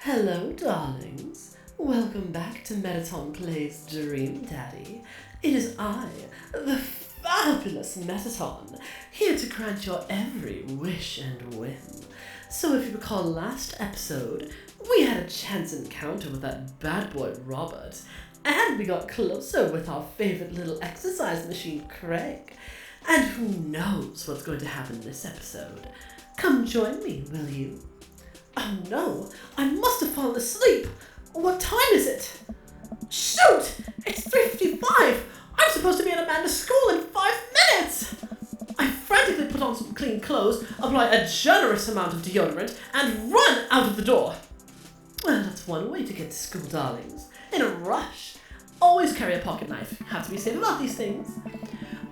Hello, darlings. Welcome back to Mettaton Plays Dream Daddy. It is I, the fabulous Mettaton, here to grant your every wish and whim. So if you recall last episode, we had a chance encounter with that bad boy Robert, and we got closer with our favorite little exercise machine, Craig. And who knows what's going to happen this episode. Come join me, will you? Oh no, I must have fallen asleep. What time is it? Shoot! It's 3:55! I'm supposed to be at Amanda's school in 5 minutes! I frantically put on some clean clothes, apply a generous amount of deodorant, and run out of the door. Well, that's one way to get to school, darlings. In a rush. Always carry a pocket knife. Have to be safe about these things.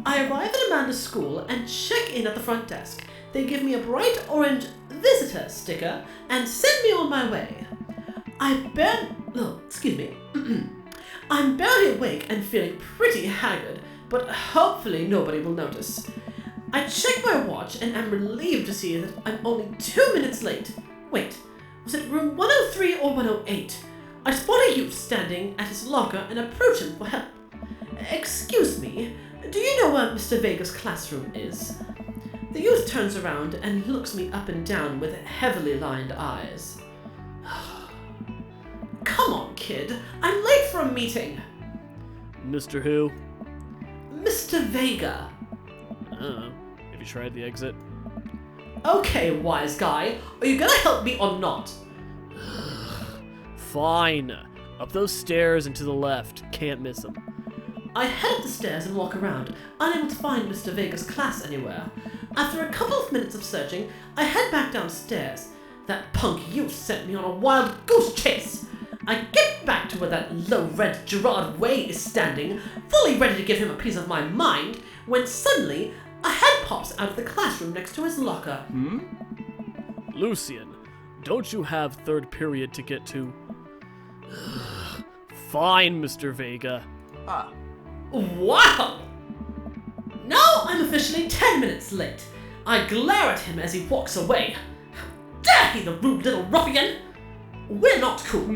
I arrive at Amanda's school and check in at the front desk. They give me a bright orange visitor sticker and send me on my way. I'm barely awake and feeling pretty haggard, but hopefully nobody will notice. I check my watch and am relieved to see that I'm only 2 minutes late. Wait, was it room 103 or 108? I spot a youth standing at his locker and approach him for help. Excuse me, do you know where Mr. Vega's classroom is? The youth turns around and looks me up and down with heavily lined eyes. Come on, kid. I'm late for a meeting. Mr. Who? Mr. Vega. Have you tried the exit? Okay, wise guy. Are you gonna help me or not? Fine. Up those stairs and to the left. Can't miss them. I head up the stairs and walk around, unable to find Mr. Vega's class anywhere. After a couple of minutes of searching, I head back downstairs. That punk youth sent me on a wild goose chase. I get back to where that low-rent Gerard Way is standing, fully ready to give him a piece of my mind, when suddenly a head pops out of the classroom next to his locker. Lucian, don't you have third period to get to? Fine, Mr. Vega. Wow! Now I'm officially 10 minutes late. I glare at him as he walks away. How dare he, the rude little ruffian! We're not cool.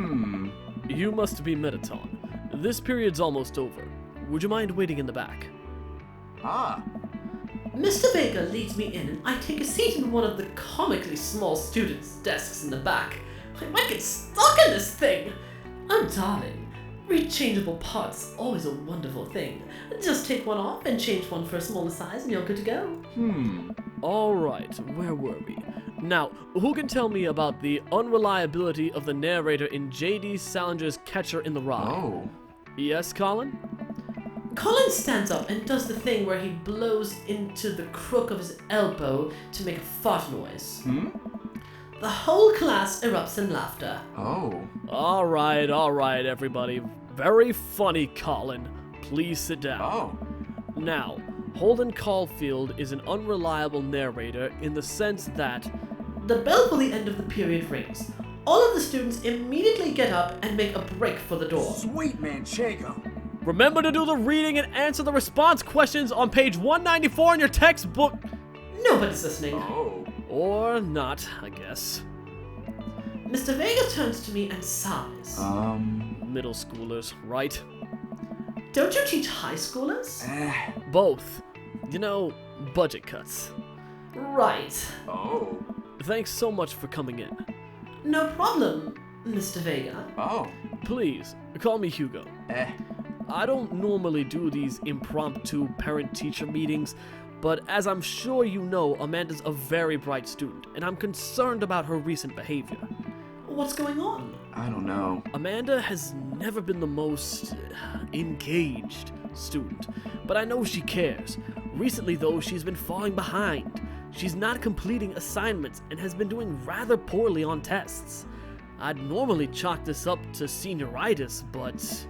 You must be Mettaton. This period's almost over. Would you mind waiting in the back? Mr. Vega leads me in and I take a seat in one of the comically small students' desks in the back. I might get stuck in this thing. Oh, darling. Rechangeable parts, always a wonderful thing. Just take one off and change one for a smaller size and you're good to go. Alright, where were we? Now, who can tell me about the unreliability of the narrator in J.D. Salinger's Catcher in the Rye? Yes, Colin? Colin stands up and does the thing where he blows into the crook of his elbow to make a fart noise. The whole class erupts in laughter. Alright, everybody. Very funny, Colin. Please sit down. Now, Holden Caulfield is an unreliable narrator in the sense that the bell for the end of the period rings. All of the students immediately get up and make a break for the door. Sweet Manchego. remember to do the reading and answer the response questions on page 194 in your textbook. Nobody's listening. Or not, I guess. Mr. Vega turns to me and sighs. Middle schoolers, right? Don't you teach high schoolers? Both. You know, budget cuts. Right. Thanks so much for coming in. No problem, Mr. Vega. Please, call me Hugo. I don't normally do these impromptu parent-teacher meetings, but as I'm sure you know, Amanda's a very bright student, and I'm concerned about her recent behavior. What's going on? I don't know. Amanda has never been the most engaged student, but I know she cares. Recently, though, she's been falling behind. She's not completing assignments and has been doing rather poorly on tests. I'd normally chalk this up to senioritis, but...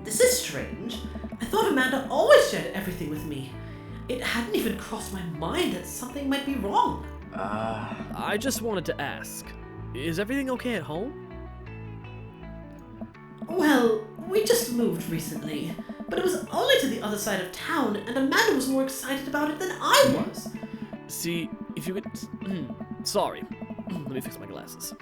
This is strange. I thought Amanda always shared everything with me. It hadn't even crossed my mind that something might be wrong. I just wanted to ask, is everything okay at home? Well, we just moved recently, but it was only to the other side of town, and Amanda was more excited about it than I was. See, if you could... Sorry. Let me fix my glasses.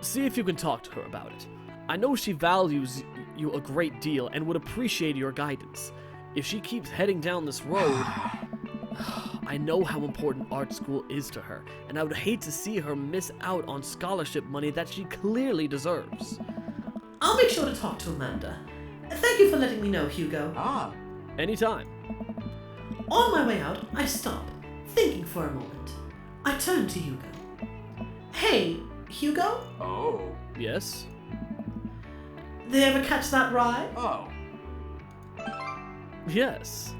See if you can talk to her about it. I know she values you a great deal and would appreciate your guidance. If she keeps heading down this road, I know how important art school is to her, and I would hate to see her miss out on scholarship money that she clearly deserves. I'll make sure to talk to Amanda. Thank you for letting me know, Hugo. Ah. Anytime. On my way out, I stop, thinking for a moment. I turn to Hugo. Hey, Hugo? Oh. Yes? Did you ever catch that ride? Oh. Yes.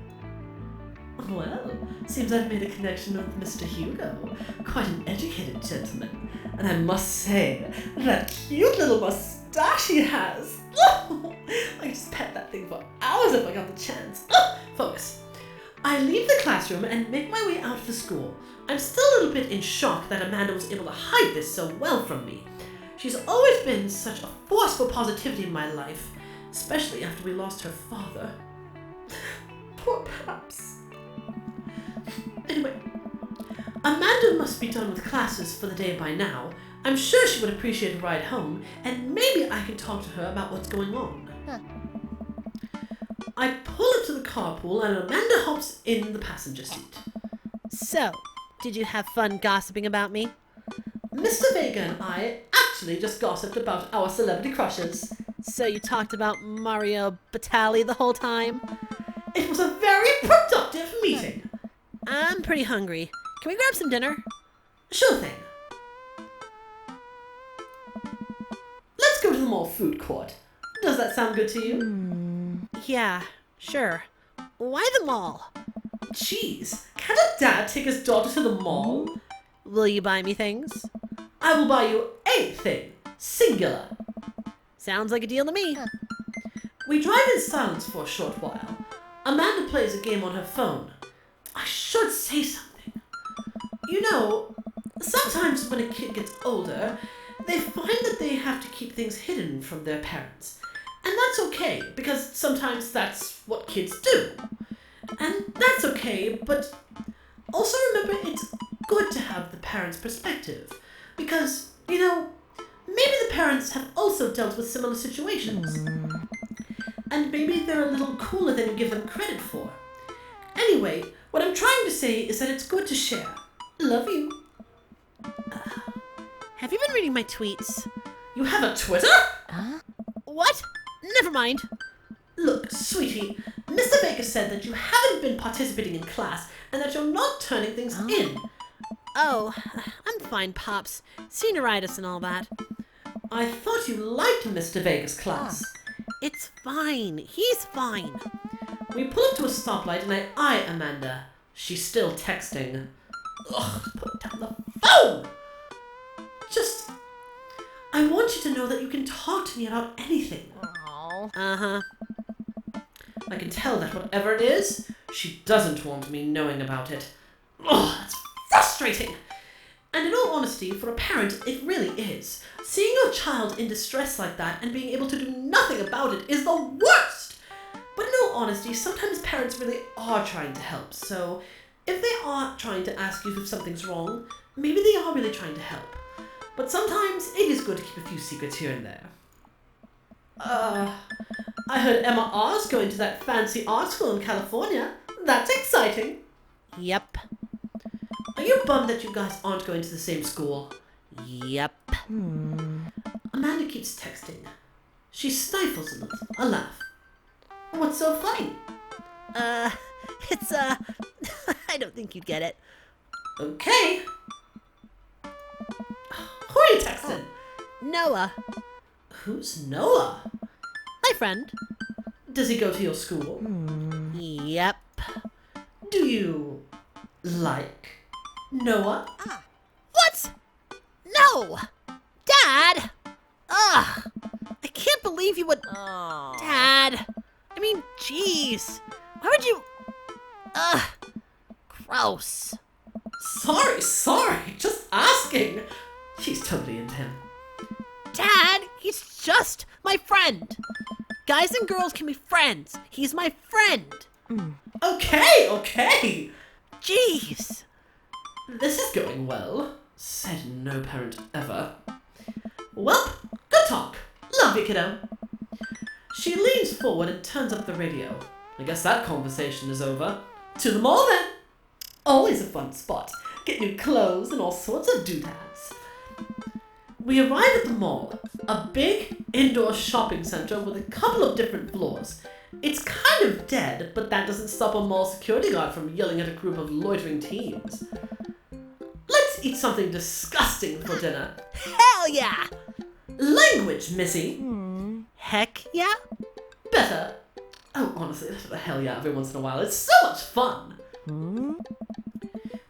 Well, seems I've made a connection with Mr. Hugo. Quite an educated gentleman. And I must say, that cute little mustache he has. I could just pet that thing for hours if I got the chance. Focus. I leave the classroom and make my way out of the school. I'm still a little bit in shock that Amanda was able to hide this so well from me. She's always been such a force for positivity in my life, especially after we lost her father. Poor Paps. Anyway, Amanda must be done with classes for the day by now. I'm sure she would appreciate a ride home, and maybe I can talk to her about what's going on. I pull up to the carpool and Amanda hops in the passenger seat. So, did you have fun gossiping about me? Mr. Vega and I actually just gossiped about our celebrity crushes. So you talked about Mario Batali the whole time? It was a very productive meeting. I'm pretty hungry. Can we grab some dinner? Sure thing. Let's go to the mall food court. Does that sound good to you? Yeah, sure. Why the mall? Jeez, can't a dad take his daughter to the mall? Will you buy me things? I will buy you a thing. Singular. Sounds like a deal to me. We drive in silence for a short while. Amanda plays a game on her phone. I should say something. You know, sometimes when a kid gets older, they find that they have to keep things hidden from their parents. And that's okay, because sometimes that's what kids do. And that's okay, but also remember it's good to have the parents' perspective. Because, you know, maybe the parents have also dealt with similar situations. And maybe they're a little cooler than you give them credit for. Anyway, what I'm trying to say is that it's good to share. Love you. Have you been reading my tweets? You have a Twitter? What? Never mind. Look, sweetie, Mr. Baker said that you haven't been participating in class and that you're not turning things in. Oh, I'm fine, Pops. Senioritis and all that. I thought you liked Mr. Vega's class. It's fine. He's fine. We pull up to a stoplight and I eye Amanda. She's still texting. Ugh, put down the phone! Just, I want you to know that you can talk to me about anything. Uh-huh. I can tell that whatever it is, she doesn't want me knowing about it. Ugh, that's frustrating! And in all honesty, for a parent, it really is. Seeing your child in distress like that and being able to do nothing about it is the worst! But in all honesty, sometimes parents really are trying to help, so if they are trying to ask you if something's wrong, maybe they are really trying to help. But sometimes it is good to keep a few secrets here and there. I heard Emma R's going to that fancy art school in California. That's exciting. Yep. Are you bummed that you guys aren't going to the same school? Yep. Amanda keeps texting. She stifles a laugh. What's so funny? It's, I don't think you'd get it. Okay. Who are you texting? Noah, Who's Noah? my friend. Does he go to your school? Yep. Do you like Noah? What? No! Dad! Ugh! I can't believe you would... Dad! I mean, jeez. Why would you... Ugh! Gross. Sorry. Just asking. She's totally into him. Dad, he's just my friend. Guys and girls can be friends. He's my friend. Okay. Jeez. This is going well, said no parent ever. Well, good talk. Love you, kiddo. She leans forward and turns up the radio. I guess that conversation is over. To the mall then. Always a fun spot. Get new clothes and all sorts of doodads. We arrive at the mall, a big indoor shopping center with a couple of different floors. It's kind of dead, but that doesn't stop a mall security guard from yelling at a group of loitering teens. Let's eat something disgusting for dinner. Hell yeah! Language, missy. Heck yeah? Better. Oh, honestly, let's have a hell yeah every once in a while. It's so much fun.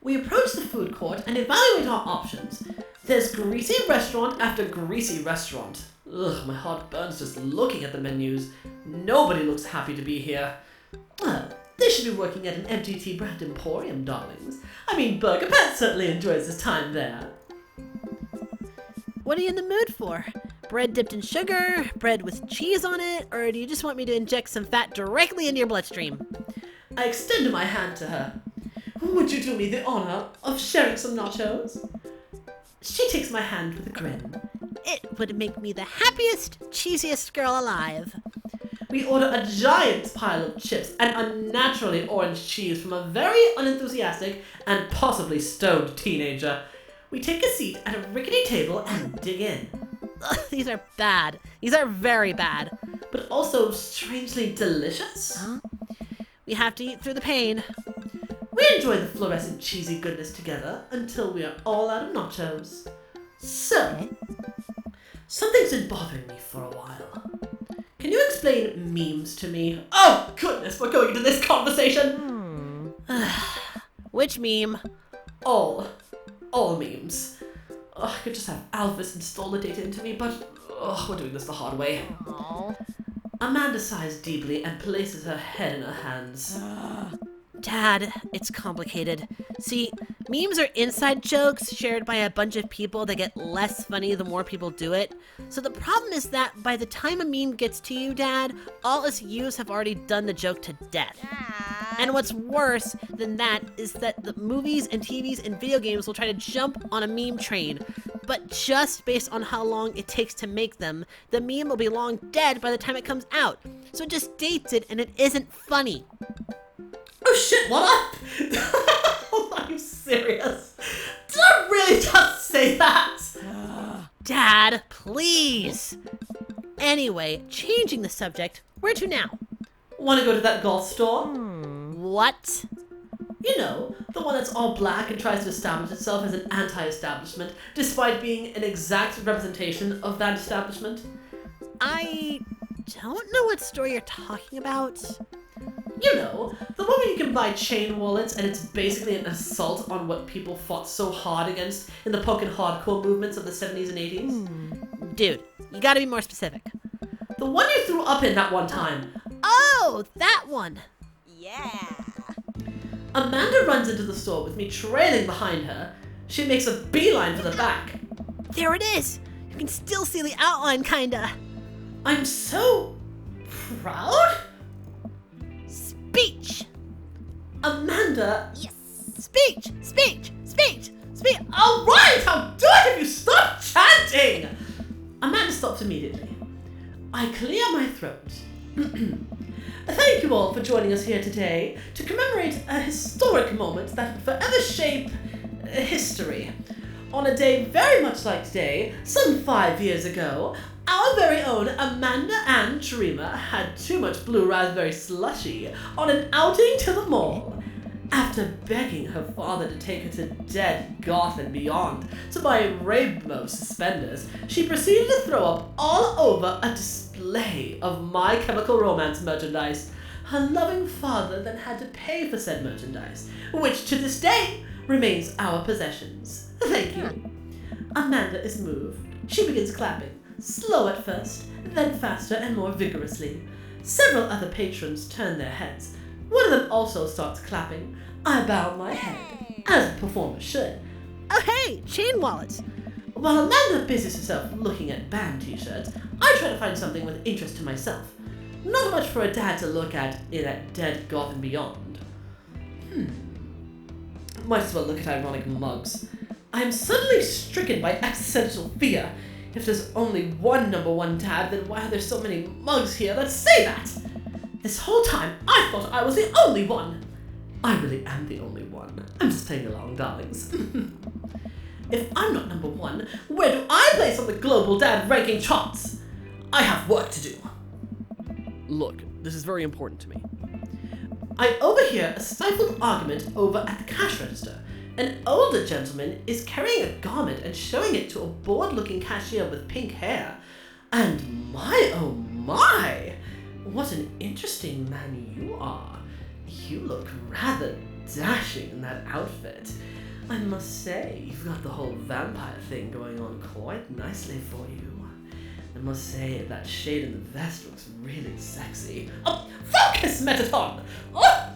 We approach the food court and evaluate our options. There's greasy restaurant after greasy restaurant. Ugh, my heart burns just looking at the menus. Nobody looks happy to be here. Well, they should be working at an MTT brand emporium, darlings. I mean, Burger Pet certainly enjoys his time there. What are you in the mood for? Bread dipped in sugar, bread with cheese on it, or do you just want me to inject some fat directly into your bloodstream? I extend my hand to her. Would you do me the honor of sharing some nachos? She takes my hand with a grin. It would make me the happiest, cheesiest girl alive. We order a giant pile of chips and unnaturally orange cheese from a very unenthusiastic and possibly stoned teenager. We take a seat at a rickety table and dig in. Ugh, these are bad. These are very bad. But also strangely delicious. Huh? We have to eat through the pain. We enjoy the fluorescent cheesy goodness together until we are all out of nachos. So, something's been bothering me for a while. Can you explain memes to me? Oh goodness, we're going into this conversation! Which meme? All memes. I could just have Alphys install the data into me, but we're doing this the hard way. Aww. Amanda sighs deeply and places her head in her hands. Dad, it's complicated. See, memes are inside jokes shared by a bunch of people that get less funny the more people do it. So the problem is that by the time a meme gets to you, Dad, all us youths have already done the joke to death. And what's worse than that is that the movies and TVs and video games will try to jump on a meme train. But just based on how long it takes to make them, the meme will be long dead by the time it comes out. So it just dates it and it isn't funny. Oh shit, what up? Are you serious? Did I really just say that? Dad, please. Anyway, changing the subject, where to now? Wanna go to that golf store? What? You know, the one that's all black and tries to establish itself as an anti-establishment, despite being an exact representation of that establishment. I don't know what store you're talking about. You know, the one where you can buy chain wallets and it's basically an assault on what people fought so hard against in the punk and hardcore movements of the 70s and 80s. Dude, you gotta be more specific. The one you threw up in that one time. Oh, that one. Yeah. Amanda runs into the store with me trailing behind her. She makes a beeline for the back. There it is. You can still see the outline, kinda. I'm so proud? Speech. Amanda. Yes. Speech. Speech. Speech. Speech. All right, how dare you stop chanting? Amanda stops immediately. I clear my throat. Thank you all for joining us here today to commemorate a historic moment that will forever shape history. On a day very much like today, some 5 years ago, our very own Amanda Ann Dreamer had too much blue raspberry slushy on an outing to the mall. After begging her father to take her to Dead, Goth, and Beyond to buy rainbow suspenders, she proceeded to throw up all over a display of My Chemical Romance merchandise. Her loving father then had to pay for said merchandise, which to this day remains our possessions. Thank you. Amanda is moved. She begins clapping, slow at first, then faster and more vigorously. Several other patrons turn their heads. One of them also starts clapping. I bow my head, as a performer should. Oh hey, chain wallets. While Amanda busies herself looking at band t-shirts, I try to find something with interest to myself. Not much for a dad to look at in that Dead, Goth, and Beyond. Might as well look at ironic mugs. I am suddenly stricken by existential fear. If there's only one number one dad, then why are there so many mugs here that say that? This whole time, I thought I was the only one. I really am the only one. I'm just playing along, darlings. If I'm not number one, where do I place on the global dad ranking charts? I have work to do. Look, this is very important to me. I overhear a stifled argument over at the cash register. An older gentleman is carrying a garment and showing it to a bored-looking cashier with pink hair. And my, oh my! What an interesting man you are. You look rather dashing in that outfit. I must say, you've got the whole vampire thing going on quite nicely for you. I must say, that shade in the vest looks really sexy. Oh, focus, Mettaton! Oh!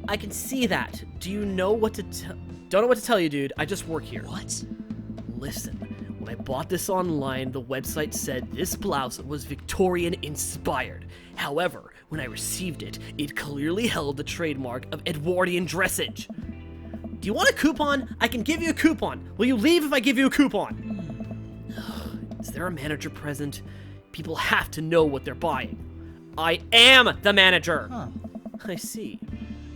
I can see that. Do you know what to Don't know what to tell you, dude. I just work here. What? Listen, when I bought this online, the website said this blouse was Victorian inspired. However, when I received it, it clearly held the trademark of Edwardian dressage. Do you want a coupon? I can give you a coupon. Will you leave if I give you a coupon? Is there a manager present? People have to know what they're buying. I am the manager! Huh. I see.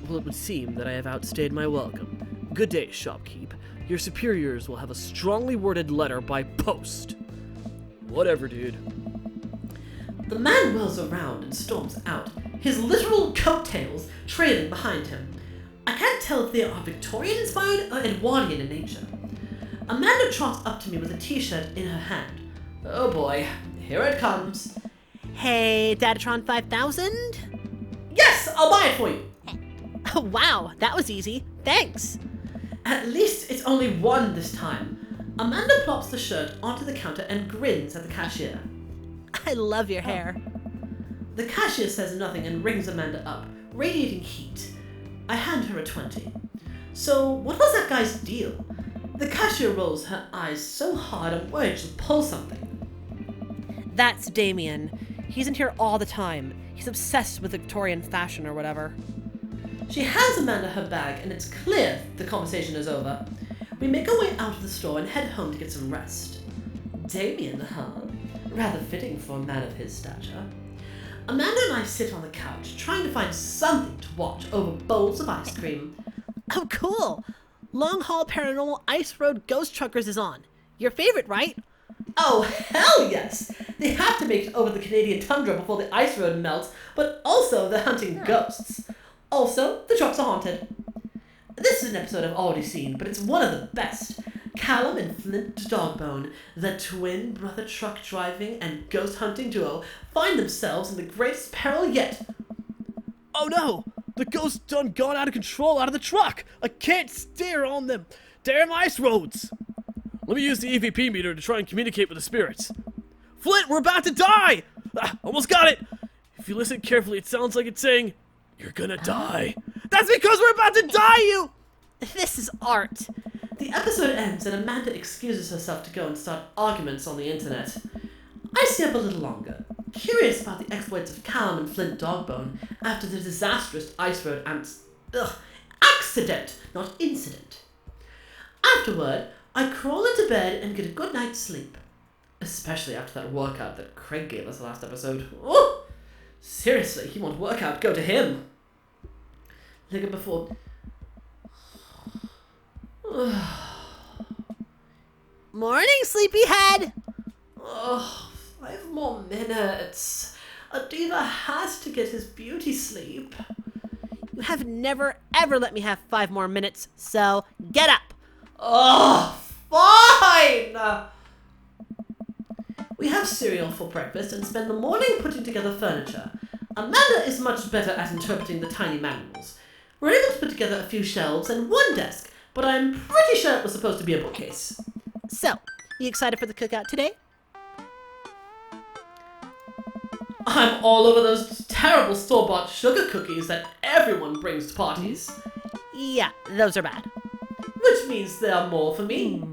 Well, it would seem that I have outstayed my welcome. Good day, shopkeep. Your superiors will have a strongly worded letter by post. Whatever, dude. The man whirls around and storms out, his literal coattails trailing behind him. I can't tell if they are Victorian-inspired or Edwardian in nature. Amanda trots up to me with a t-shirt in her hand. Oh boy, here it comes. Hey, Datatron 5000? Yes, I'll buy it for you. Oh, wow, that was easy. Thanks. At least it's only one this time. Amanda plops the shirt onto the counter and grins at the cashier. I love your hair. The cashier says nothing and rings Amanda up, radiating heat. I hand her a 20. So, what was that guy's deal? The cashier rolls her eyes so hard I'm worried she'll pull something. That's Damien. He's in here all the time. He's obsessed with Victorian fashion or whatever. She hands Amanda her bag and it's clear the conversation is over. We make our way out of the store and head home to get some rest. Damien, huh? Rather fitting for a man of his stature. Amanda and I sit on the couch, trying to find something to watch over bowls of ice cream. Oh, cool. Long Haul Paranormal Ice Road Ghost Truckers is on. Your favorite, right? Oh, hell yes! They have to make it over the Canadian tundra before the ice road melts, but also they're hunting ghosts. Also, the trucks are haunted. This is an episode I've already seen, but it's one of the best. Callum and Flint Dogbone, the twin brother truck driving and ghost hunting duo, find themselves in the greatest peril yet. Oh no! The ghost done gone out of control out of the truck! I can't steer on them damn ice roads! Let me use the EVP meter to try and communicate with the spirits. Flint, we're about to die! Ah, almost got it! If you listen carefully, it sounds like it's saying, "You're gonna die." That's because we're about to die, you! This is art. The episode ends and Amanda excuses herself to go and start arguments on the internet. I stay up a little longer, curious about the exploits of Callum and Flint Dogbone after the disastrous ice road accident, not incident. Afterward, I crawl into bed and get a good night's sleep. Especially after that workout that Craig gave us last episode. Oh! Seriously, you want workout, go to him. Like before. Morning, sleepyhead! Oh, 5 more minutes. A diva has to get his beauty sleep. You have never, ever let me have 5 more minutes, so get up! Oh, fine! We have cereal for breakfast and spend the morning putting together furniture. Amanda is much better at interpreting the tiny manuals. We're able to put together a few shelves and one desk, but I'm pretty sure it was supposed to be a bookcase. So, you excited for the cookout today? I'm all over those terrible store-bought sugar cookies that everyone brings to parties. Yeah, those are bad. Which means there are more for me.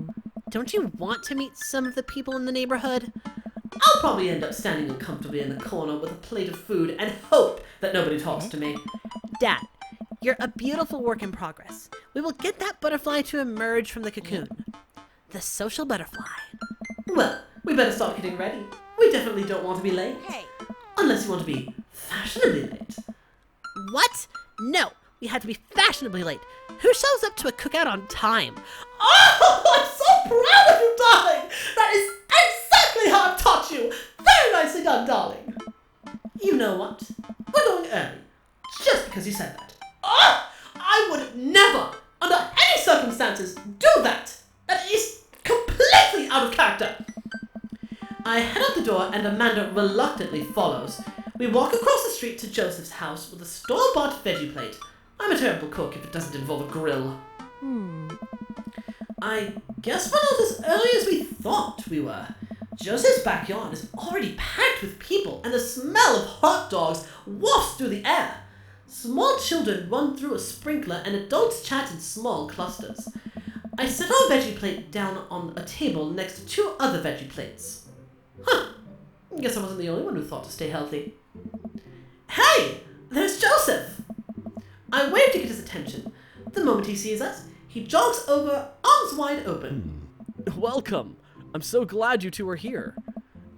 Don't you want to meet some of the people in the neighborhood? I'll probably end up standing uncomfortably in the corner with a plate of food and hope that nobody talks to me. Dad, you're a beautiful work in progress. We will get that butterfly to emerge from the cocoon. The social butterfly. Well, we better start getting ready. We definitely don't want to be late. Hey. Unless you want to be fashionably late. What? No, we have to be fashionably late. Who shows up to a cookout on time? Oh, I'm so proud of you, darling! That is exactly how I've taught you! Very nicely done, darling. You know what? We're going early. Just because you said that. Oh, I would never, under any circumstances, do that! That is completely out of character! I head out the door and Amanda reluctantly follows. We walk across the street to Joseph's house with a store-bought veggie plate. I'm a terrible cook if it doesn't involve a grill. I guess we're not as early as we thought we were. Joseph's backyard is already packed with people and the smell of hot dogs wafts through the air. Small children run through a sprinkler and adults chat in small clusters. I set our veggie plate down on a table next to two other veggie plates. Huh, guess I wasn't the only one who thought to stay healthy. Hey, there's Joseph! I wave to get his attention. The moment he sees us, he jogs over, arms wide open. Welcome. I'm so glad you two are here.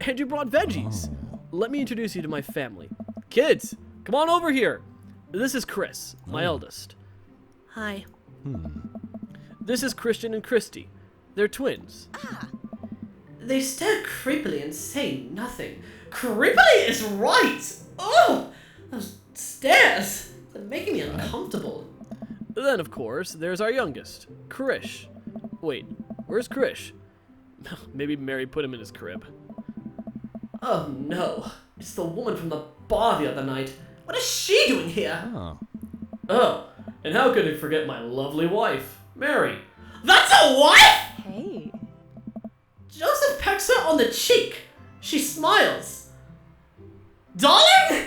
And you brought veggies. Let me introduce you to my family. Kids, come on over here. This is Chris, my eldest. Hi. This is Christian and Christy. They're twins. They stare creepily and say nothing. Creepily is right! Oh, those stares! They're making me uncomfortable. Then, of course, there's our youngest, Krish. Wait, where's Krish? Maybe Mary put him in his crib. Oh no, it's the woman from the bar the other night. What is she doing here? Oh, and how could I forget my lovely wife, Mary? That's a wife?! Hey. Joseph pecks her on the cheek. She smiles. Darling?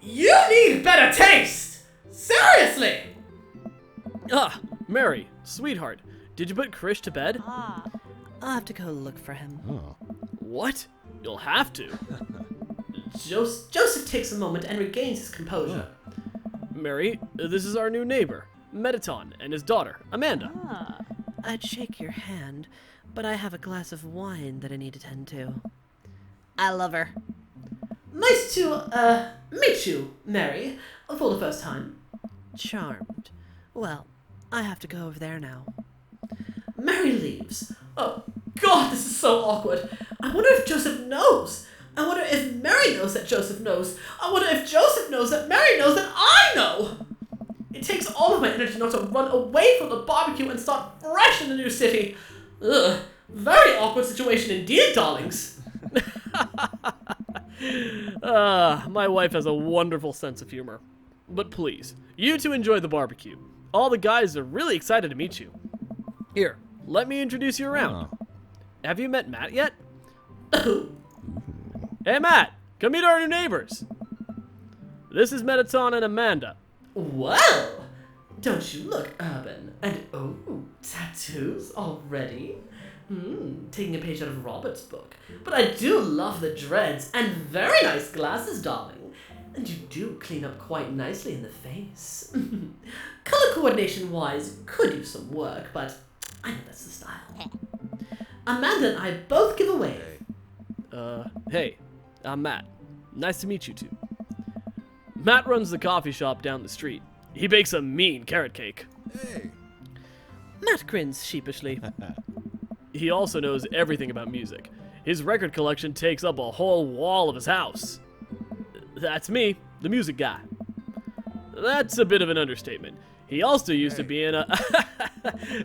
You need better taste! Seriously! Ah, Mary, sweetheart, did you put Krish to bed? Ah. I'll have to go look for him. What? You'll have to. Joseph takes a moment and regains his composure. Mary, this is our new neighbor, Mettaton, and his daughter, Amanda. Ah. I'd shake your hand, but I have a glass of wine that I need to tend to. I love her. Nice to, meet you, Mary, for the first time. Charmed. Well, I have to go over there now. Mary leaves. Oh, God, this is so awkward. I wonder if Joseph knows. I wonder if Mary knows that Joseph knows. I wonder if Joseph knows that Mary knows that I know. It takes all of my energy not to run away from the barbecue and start fresh in the new city. Ugh, very awkward situation indeed, darlings. My wife has a wonderful sense of humor. But please, you two enjoy the barbecue. All the guys are really excited to meet you. Here, let me introduce you around. Have you met Matt yet? Hey Matt, come meet our new neighbors. This is Mettaton and Amanda. Well, don't you look urban? And oh, tattoos already? Taking a page out of Robert's book. But I do love the dreads and very nice glasses, darling. And you do clean up quite nicely in the face. Color coordination-wise, could use some work, but I know that's the style. Amanda and I both give a wave. Hey, I'm Matt. Nice to meet you two. Matt runs the coffee shop down the street. He bakes a mean carrot cake. Matt grins sheepishly. He also knows everything about music. His record collection takes up a whole wall of his house. That's me, the music guy. That's a bit of an understatement. He also used to be in a...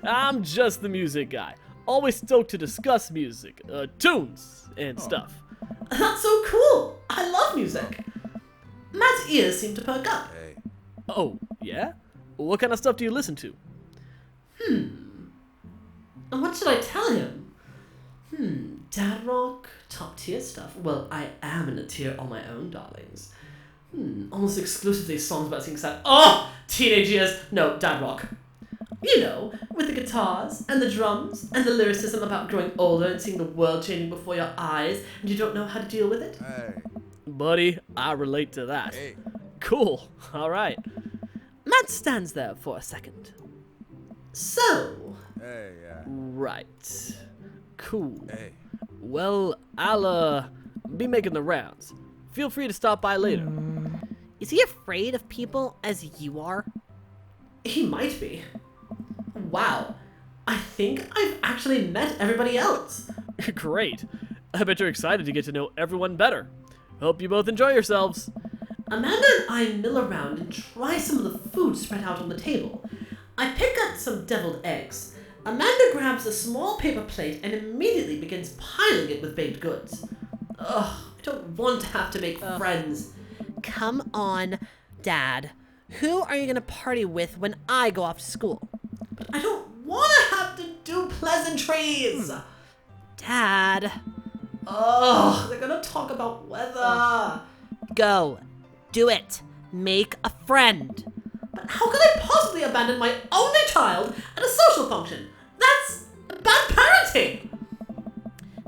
I'm just the music guy. Always stoked to discuss music, tunes, and stuff. That's so cool! I love music. Matt's ears seem to perk up. Oh, yeah? What kind of stuff do you listen to? And what should I tell him? Dad rock, top tier stuff. Well, I am in a tier on my own, darlings. Almost exclusively songs about seeing sad. Oh, teenage years. No, dad rock. You know, with the guitars and the drums and the lyricism about growing older and seeing the world changing before your eyes, and you don't know how to deal with it. Buddy, I relate to that. Cool. All right. Matt stands there for a second. So, Right. Cool. Well, I'll be making the rounds. Feel free to stop by later. Is he afraid of people as you are? He might be. Wow, I think I've actually met everybody else. Great. I bet you're excited to get to know everyone better. Hope you both enjoy yourselves. Amanda and I mill around and try some of the food spread out on the table. I pick up some deviled eggs. Amanda grabs a small paper plate and immediately begins piling it with baked goods. Ugh, I don't want to have to make friends. Come on, Dad. Who are you gonna party with when I go off to school? But I don't want to have to do pleasantries. Dad. Ugh, they're gonna talk about weather. Go. Do it. Make a friend. But how could I possibly abandon my only child at a social function? That's bad parenting.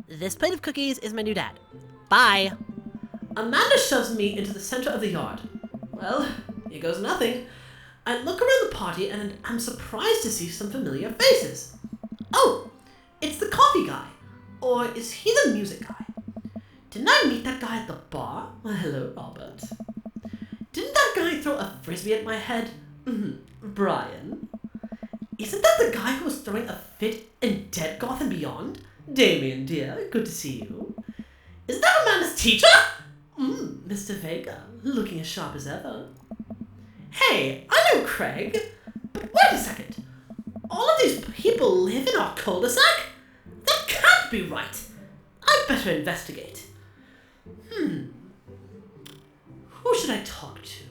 This plate of cookies is my new dad. Bye. Amanda shoves me into the center of the yard. Well, here goes nothing. I look around the party and I'm surprised to see some familiar faces. Oh, it's the coffee guy. Or is he the music guy? Didn't I meet that guy at the bar? Well, hello, Robert. Didn't that guy throw a frisbee at my head? Brian. Isn't that the guy who was throwing a fit in Dead Goth and Beyond? Damien, dear, good to see you. Isn't that Amanda's teacher? Mr. Vega, looking as sharp as ever. Hey, I know Craig. But wait a second. All of these people live in our cul-de-sac? That can't be right. I'd better investigate. Who should I talk to?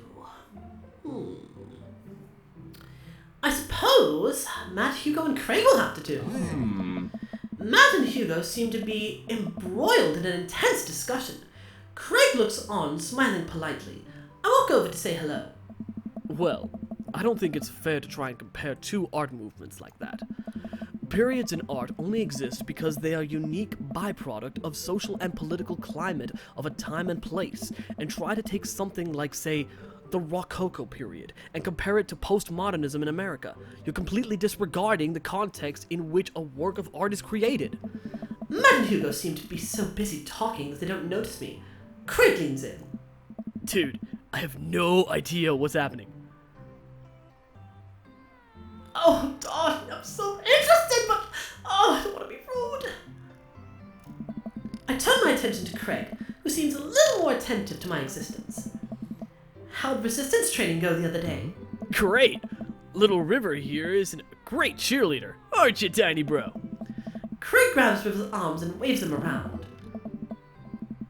I suppose Matt, Hugo, and Craig will have to do. Matt and Hugo seem to be embroiled in an intense discussion. Craig looks on, smiling politely. I walk over to say hello. Well, I don't think it's fair to try and compare two art movements like that. Periods in art only exist because they are unique byproduct of social and political climate of a time and place, and try to take something like, say, the Rococo period and compare it to postmodernism in America. You're completely disregarding the context in which a work of art is created. Matt and Hugo seem to be so busy talking that they don't notice me. Craig leans in. Dude, I have no idea what's happening. Oh, darling, I'm so interested, but I don't want to be rude. I turn my attention to Craig, who seems a little more attentive to my existence. How'd resistance training go the other day? Great! Little River here is a great cheerleader, aren't you, tiny bro? Craig grabs River's arms and waves them around.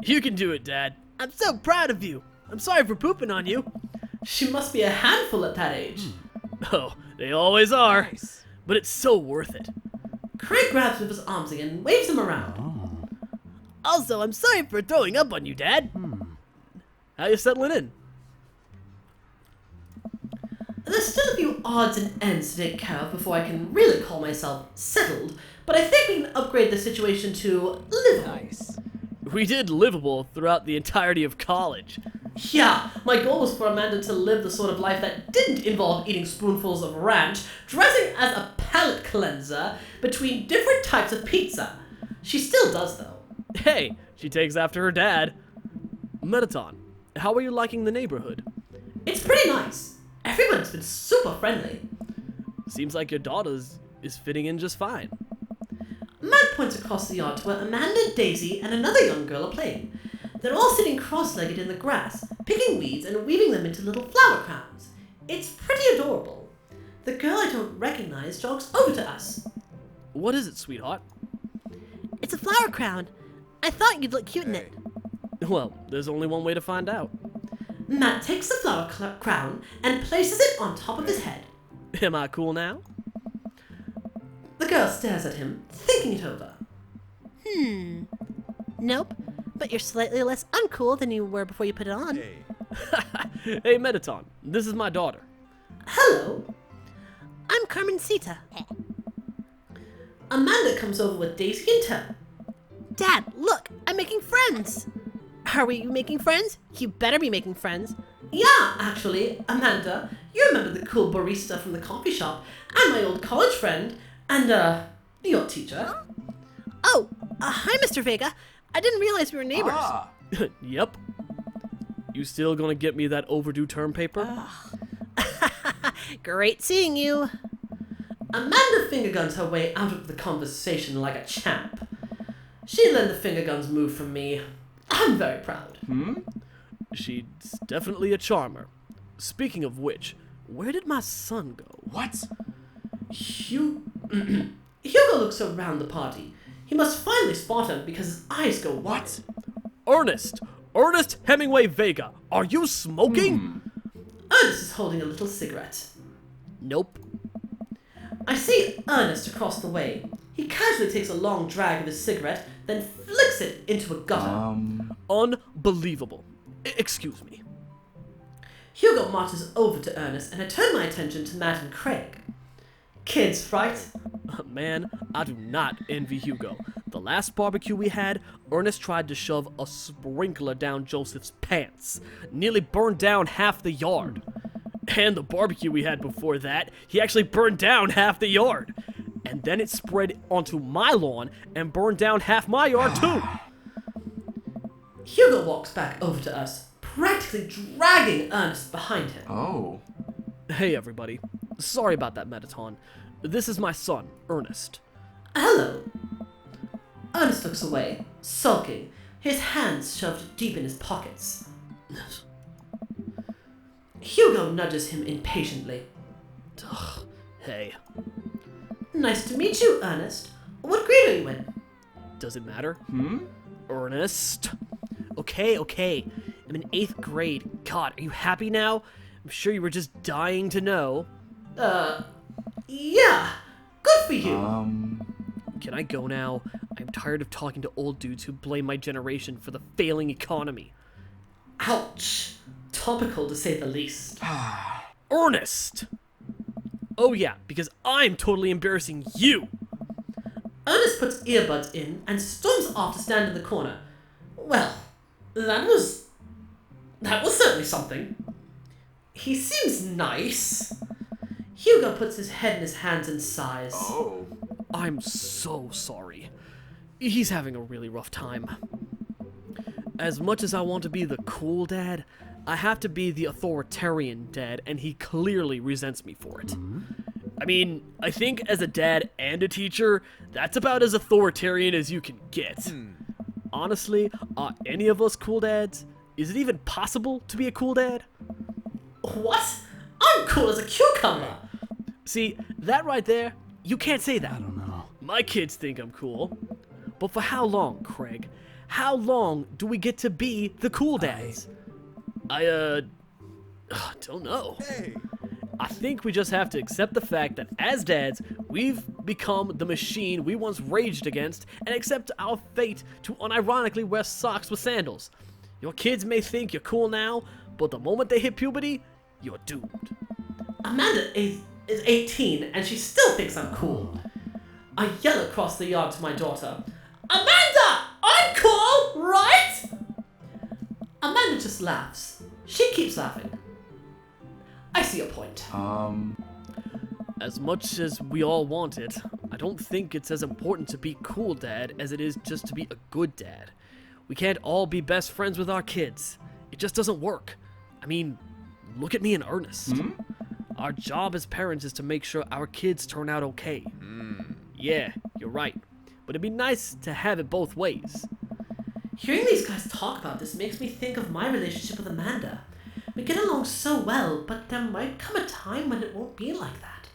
You can do it, Dad. I'm so proud of you. I'm sorry for pooping on you. She must be a handful at that age. Oh, they always are. Nice. But it's so worth it. Craig grabs River's arms again and waves them around. Also, I'm sorry for throwing up on you, Dad. How you settling in? There's still a few odds and ends to take care of before I can really call myself settled, but I think we can upgrade the situation to livable. Nice. We did livable throughout the entirety of college. Yeah, my goal was for Amanda to live the sort of life that didn't involve eating spoonfuls of ranch, dressing as a palate cleanser between different types of pizza. She still does, though. Hey, she takes after her dad. Mettaton, how are you liking the neighborhood? It's pretty nice. Everyone's been super friendly. Seems like your daughter is fitting in just fine. Matt points across the yard to where Amanda, Daisy, and another young girl are playing. They're all sitting cross-legged in the grass, picking weeds and weaving them into little flower crowns. It's pretty adorable. The girl I don't recognize jogs over to us. What is it, sweetheart? It's a flower crown. I thought you'd look cute in it. Well, there's only one way to find out. Matt takes the flower crown and places it on top of his head. Am I cool now? The girl stares at him, thinking it over. Nope. But you're slightly less uncool than you were before you put it on. Hey, Mettaton, this is my daughter. Hello. I'm Carmencita. Amanda comes over with Daisy and tow. Dad, look, I'm making friends. Are we making friends? You better be making friends. Yeah, actually, Amanda, you remember the cool barista from the coffee shop, and my old college friend, and, your teacher. Oh, Hi, Mr. Vega. I didn't realize we were neighbors. Ah, Yep. You still gonna get me that overdue term paper? Great seeing you. Amanda fingerguns her way out of the conversation like a champ. She learned the fingerguns move from me. I'm very proud. She's definitely a charmer. Speaking of which, where did my son go? what? Hugo looks around the party. He must finally spot him because his eyes go wide. What? Ernest Hemingway Vega, are you smoking? Ernest is holding a little cigarette. Nope. I see Ernest across the way. He casually takes a long drag of his cigarette, then flicks it into a gutter. Unbelievable. Excuse me. Hugo marches over to Ernest, and I turn my attention to Matt and Craig. Kids, right? Man, I do not envy Hugo. The last barbecue we had, Ernest tried to shove a sprinkler down Joseph's pants. Nearly burned down half the yard. And the barbecue we had before that, he actually burned down half the yard. And then it spread onto my lawn and burned down half my yard too. Hugo walks back over to us, practically dragging Ernest behind him. Oh. Hey everybody. Sorry about that, Mettaton. This is my son, Ernest. Hello. Ernest looks away, sulking, his hands shoved deep in his pockets. Hugo nudges him impatiently. Ugh, hey, Nice to meet you, Ernest. What grade are you in? does it matter? Ernest? Okay. I'm in 8th grade. God, are you happy now? I'm sure you were just dying to know. Yeah. Good for you. Can I go now? I'm tired of talking to old dudes who blame my generation for the failing economy. Ouch. Topical to say the least. Ernest! Oh yeah, because I'm totally embarrassing you! Ernest puts earbuds in and storms off to stand in the corner. Well, that was certainly something. He seems nice. Hugo puts his head in his hands and sighs. Oh. I'm so sorry. He's having a really rough time. As much as I want to be the cool dad, I have to be the authoritarian dad, and he clearly resents me for it. I mean, I think as a dad and a teacher, that's about as authoritarian as you can get. Honestly, are any of us cool dads? Is it even possible to be a cool dad? What? I'm cool as a cucumber. See, that right there, you can't say that. I don't know. My kids think I'm cool. But for how long, Craig? How long do we get to be the cool dads? I don't know. I think we just have to accept the fact that as dads, we've become the machine we once raged against and accept our fate to unironically wear socks with sandals. Your kids may think you're cool now, but the moment they hit puberty, you're doomed. Amanda is 18 and she still thinks I'm cool. I yell across the yard to my daughter, Amanda! I'm cool, right? Amanda just laughs. She keeps laughing. I see a point. As much as we all want it, I don't think it's as important to be cool dad as it is just to be a good dad. We can't all be best friends with our kids. It just doesn't work. I mean, look at me and Ernest. Our job as parents is to make sure our kids turn out okay. Yeah, you're right. But it'd be nice to have it both ways. Hearing these guys talk about this makes me think of my relationship with Amanda. We get along so well, but there might come a time when it won't be like that.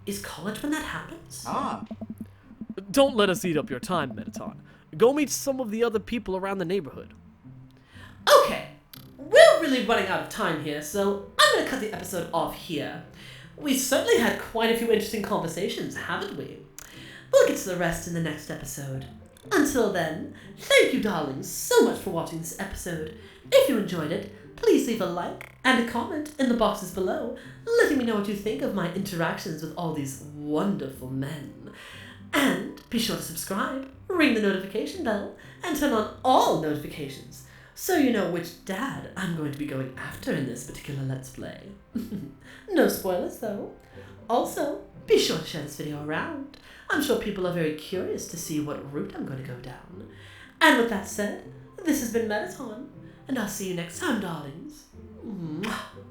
Is college when that happens? Don't let us eat up your time, Mettaton. Go meet some of the other people around the neighborhood. Okay, we're really running out of time here, so I'm going to cut the episode off here. We certainly had quite a few interesting conversations, haven't we? We'll get to the rest in the next episode. Until then, thank you darlings so much for watching this episode. If you enjoyed it, please leave a like and a comment in the boxes below, letting me know what you think of my interactions with all these wonderful men. And be sure to subscribe, ring the notification bell, and turn on all notifications so you know which dad I'm going to be going after in this particular Let's Play. No spoilers though. Also, be sure to share this video around. I'm sure people are very curious to see what route I'm going to go down. And with that said, this has been Mettaton, and I'll see you next time, darlings. Mwah.